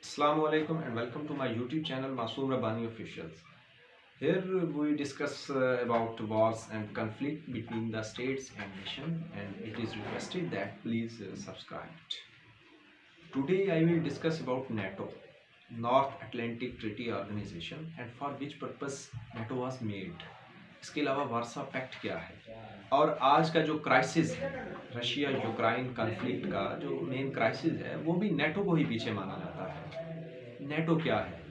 Assalamu alaikum and welcome to my YouTube channel Masoom Rabbani Officials. Here we discuss about wars and conflict between the states and nation, and it is requested that please subscribe it. Today I will discuss about NATO, North Atlantic Treaty Organization, and for which purpose NATO was made. इसके अलावा Warsaw pact क्या है और आज का जो crisis है Russia Ukraine conflict का जो मेन क्राइसिस है वो भी नेटो को ही पीछे माना जाता है। नेटो क्या है?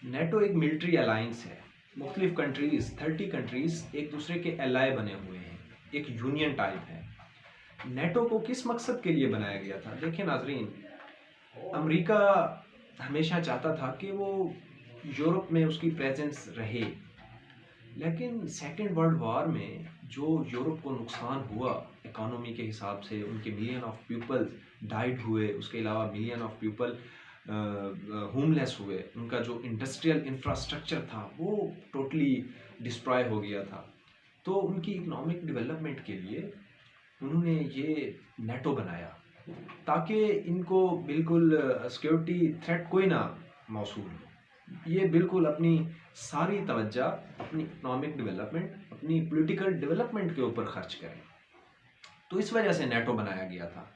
नेटो एक मिलिट्री अलायंस है। मुख्तलिफ कंट्रीज 30 कंट्रीज एक दूसरे के एलाय बने हुए हैं, एक यूनियन टाइप है। नेटो को किस मकसद के लिए बनाया गया था? देखिए नाजरीन, अमेरिका हमेशा चाहता था कि वो यूरोप में उसकी प्रेजेंस रहे, लेकिन सेकेंड वर्ल्ड वॉर में जो यूरोप को नुकसान हुआ इकोनॉमी के हिसाब से, उनके मिलियन ऑफ पीपल डाइड हुए, उसके अलावा मिलियन ऑफ पीपल होमलेस हुए, उनका जो इंडस्ट्रियल इंफ्रास्ट्रक्चर था वो टोटली डिस्ट्रॉय हो गया था। तो उनकी इकोनॉमिक डेवलपमेंट के लिए उन्होंने ये नेटो बनाया ताकि इनको बिल्कुल सिक्योरिटी थ्रेट कोई ना मौसूल हो। ये बिल्कुल अपनी सारी तवज्जो अपनी इकोनॉमिक डेवलपमेंट, अपनी पॉलिटिकल डेवलपमेंट के ऊपर खर्च करें। तो इस वजह से नेटो बनाया गया था।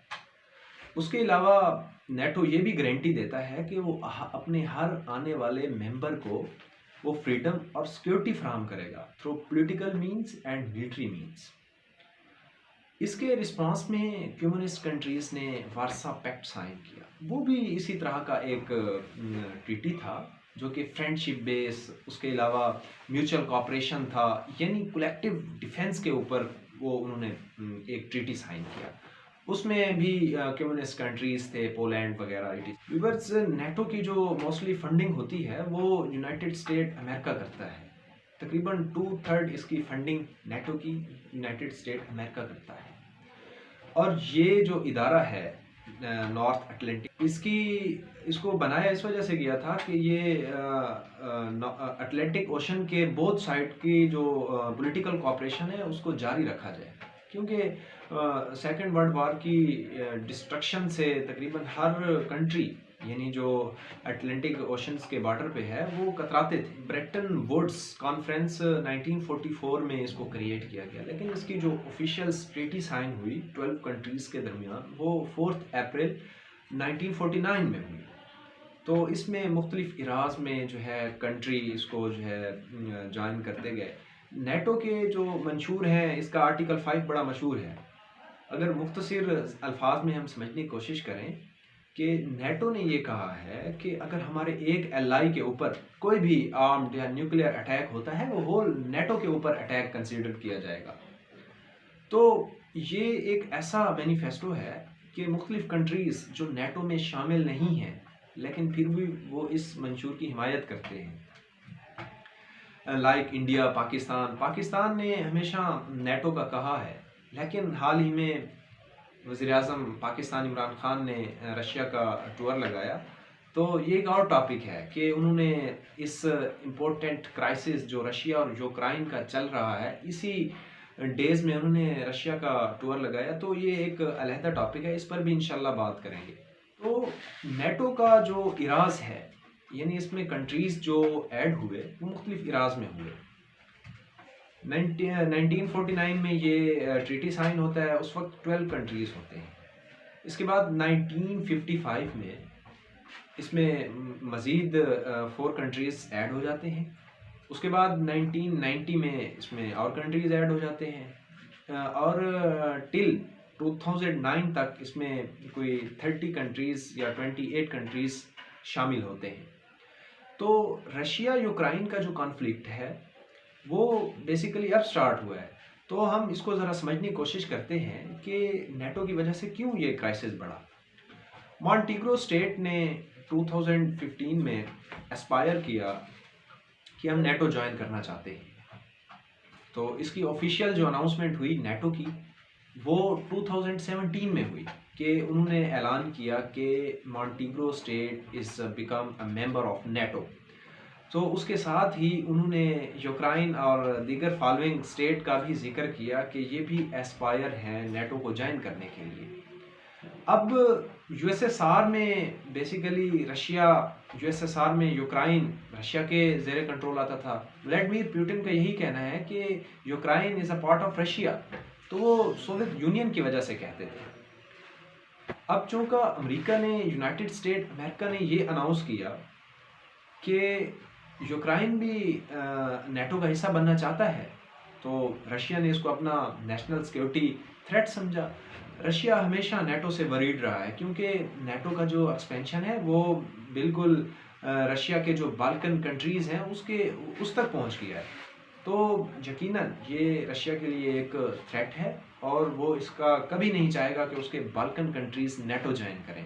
उसके अलावा नेटो ये भी गारंटी देता है कि वो अपने हर आने वाले मेंबर को वो फ्रीडम और सिक्योरिटी फराहम करेगा through political means and military means. इसके रिस्पांस में कम्युनिस्ट कंट्रीज ने वार्सा पैक्ट साइन किया। वो भी इसी तरह का एक ट्रीटी था जो कि फ्रेंडशिप बेस, उसके अलावा म्यूचुअल कोऑपरेशन था, यानी कलेक्टिव डिफेंस के ऊपर वो उन्होंने एक ट्रीटी साइन किया। उसमें भी कम्युनिस्ट कंट्रीज थे, पोलैंड वगैरह। व्यूअर्स, नेटो की जो मोस्टली फंडिंग होती है वो यूनाइटेड स्टेट अमेरिका करता है। तकरीबन 2/3 इसकी फंडिंग नेटो की यूनाइटेड स्टेट अमेरिका करता है। और ये जो इदारा है नॉर्थ अटलांटिक, इसको बनाया इस वजह से गया था कि ये अटलांटिक ओशन के बोथ साइड की जो पॉलिटिकल कोऑपरेशन है उसको जारी रखा जाए, क्योंकि सेकेंड वर्ल्ड वॉर की डिस्ट्रक्शन से तकरीबन हर कंट्री यानी जो अटलांटिक ओशंस के बॉर्डर पे है वो कतराते थे। ब्रेटन वुड्स कॉन्फ्रेंस 1944 में इसको क्रिएट किया गया, लेकिन इसकी जो ऑफिशियल ट्रीटी साइन हुई 12 कंट्रीज़ के दरमियान वो 4 अप्रैल 1949 में हुई। तो इसमें मुख्तलिफ इराज में जो है कंट्री इसको जो है ज्वाइन करते गए। नेटो के जो मंशूर हैं, इसका आर्टिकल 5 बड़ा मशहूर है। अगर मुख्तसर अल्फाज में हम समझने की कोशिश करें कि नेटो ने ये कहा है कि अगर हमारे एक एलाई के ऊपर कोई भी आर्म्ड या न्यूक्लियर अटैक होता है वो होल नेटो के ऊपर अटैक कंसीडर किया जाएगा। तो ये एक ऐसा मैनिफेस्टो है कि मुख्तलिफ कंट्रीज़ जो नेटो में शामिल नहीं हैं लेकिन फिर भी वो इस मंशूर की हिमायत करते हैं, लाइक इंडिया, पाकिस्तान ने हमेशा नेटो का कहा है, लेकिन हाल ही में वज़ीर-ए-आज़म पाकिस्तान इमरान खान ने रशिया का टूर लगाया। तो ये एक और टॉपिक है कि उन्होंने इस इम्पोर्टेंट क्राइसिस जो रशिया और यूक्रेन का चल रहा है, इसी डेज़ में उन्होंने रशिया का टूर लगाया। तो ये एक अलहदा टॉपिक है, इस पर भी इंशाल्लाह बात करेंगे। तो नेटो का जो इराज़ है, यानी इसमें कंट्रीज़ जो ऐड हुए वो मुख्तलिफ इराज़ में हुए। 1949 में ये ट्रीटी साइन होता है, उस वक्त 12 कंट्रीज़ होते हैं। इसके बाद 1955 में इसमें मज़ीद 4 कंट्रीज़ ऐड हो जाते हैं। उसके बाद 1990 में इसमें और कंट्रीज़ ऐड हो जाते हैं और टिल 2009 तक इसमें कोई 30 कंट्रीज़ या 28 कंट्रीज़ शामिल होते हैं। तो रशिया यूक्रेन का जो कॉन्फ्लिक्ट है वो बेसिकली अब स्टार्ट हुआ है। तो हम इसको ज़रा समझने की कोशिश करते हैं कि नेटो की वजह से क्यों ये क्राइसिस बढ़ा। मॉन्टीग्रो स्टेट ने 2015 में एस्पायर किया कि हम नेटो ज्वाइन करना चाहते हैं। तो इसकी ऑफिशियल जो अनाउंसमेंट हुई नेटो की वो 2017 में हुई कि उन्होंने ऐलान किया कि Montenegro state is become a member of NATO. तो उसके साथ ही उन्होंने यूक्रेन और दीगर फॉलोइंग स्टेट का भी जिक्र किया कि ये भी एस्पायर हैं नेटो को ज्वाइन करने के लिए। अब यूएसएसआर में बेसिकली रशिया, यूएसएसआर में यूक्रेन रशिया के ज़ेरे कंट्रोल आता था। व्लादिमीर पुतिन का यही कहना है कि Ukraine is a part of Russia, तो वो सोवियत यूनियन की वजह से कहते थे। अब चूँकि अमेरिका ने, यूनाइटेड स्टेट अमेरिका ने ये अनाउंस किया कि यूक्रेन भी नेटो का हिस्सा बनना चाहता है, तो रशिया ने इसको अपना नेशनल सिक्योरिटी थ्रेट समझा। रशिया हमेशा नेटो से वरीड रहा है, क्योंकि नेटो का जो एक्सपेंशन है वो बिल्कुल रशिया के जो बाल्कन कंट्रीज़ हैं उसके उस तक पहुंच गया है। तो यकीनन ये रशिया के लिए एक थ्रेट है और वो इसका कभी नहीं चाहेगा कि उसके बाल्कन कंट्रीज़ नेटो ज्वाइन करें।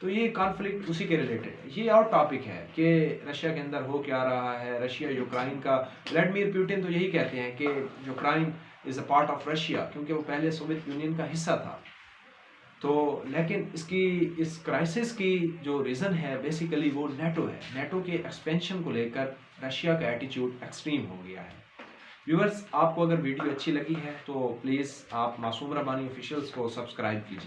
तो ये कॉन्फ्लिक्ट उसी के रिलेटेड है। ये और टॉपिक है कि रशिया के अंदर हो क्या रहा है, रशिया यूक्रेन का। व्लादिमीर पुतिन तो यही कहते हैं कि Ukraine is a part of Russia, क्योंकि वो पहले सोवियत यूनियन का हिस्सा था। तो लेकिन इस क्राइसिस की जो रीज़न है बेसिकली वो नेटो है। नेटो के एक्सपेंशन को लेकर रशिया का एटीट्यूड एक्सट्रीम हो गया है। व्यूअर्स, आपको अगर वीडियो अच्छी लगी है तो प्लीज़ आप मासूम रब्बानी ऑफिशियल्स को सब्सक्राइब कीजिए।